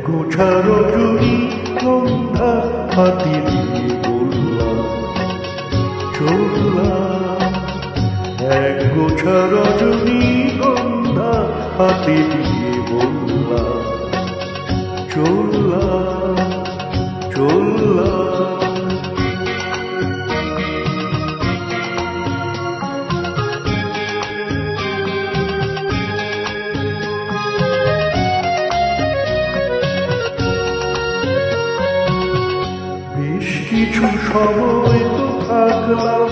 গোছা রজনী গন্ধা হাতি দিয়ে বললাম চললাম, এক গোছা রজনী গন্ধা হাতি দিয়ে বললাম চললাম চললাম। বেশ কিছু সময় তো থাকলাম,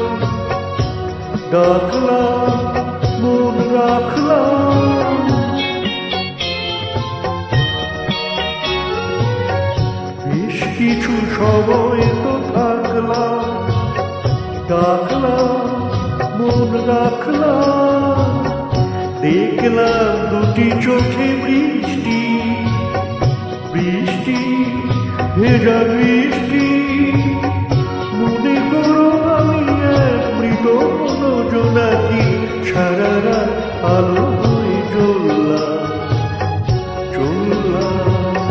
ডাকলাম মন রাখলাম, বেশ কিছু সময় তো থাকলাম, ডাকলাম মন রাখলাম। দেখলাম দুটি চোখে বৃষ্টি, বৃষ্টি ভেজা বৃষ্টি। মনে করো আমি এক মৃত কোনো জোনাকি, সারা রাত আলো হয়ে জ্বললাম চললাম,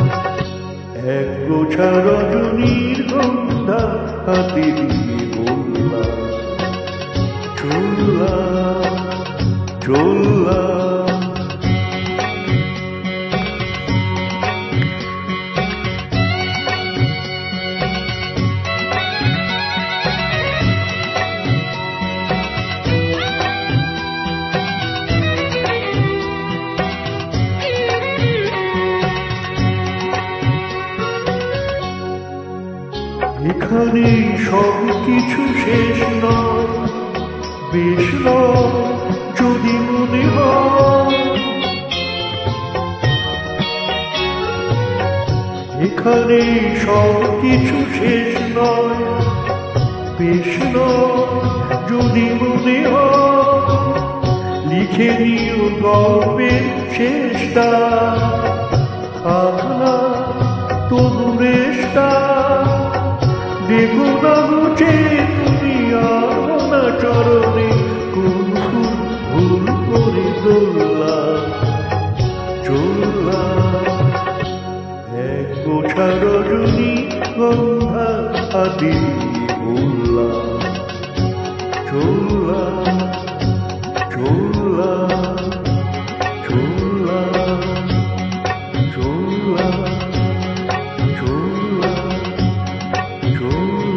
এক গোছা রজনীর গন্ধা হাতে দিয়ে বললাম চললাম চললাম। এখানে সব কিছু শেষ নয়, বেশ নয় যদি মনে হয়। এখানে সব কিছু শেষ নয়, বেশ নয় যদি মনে হয়। লিখে নিও গল্পের শেষটা, থাকলা তবু রেশটা। দেখো না বুঝে তুমি আর চরণে, কোন ভুল করে দোললাম চললাম, এক গোছা রজনী গন্ধা হাতে দিয়ে বললাম চললাম চললাম চললাম চললাম চললাম চললাম।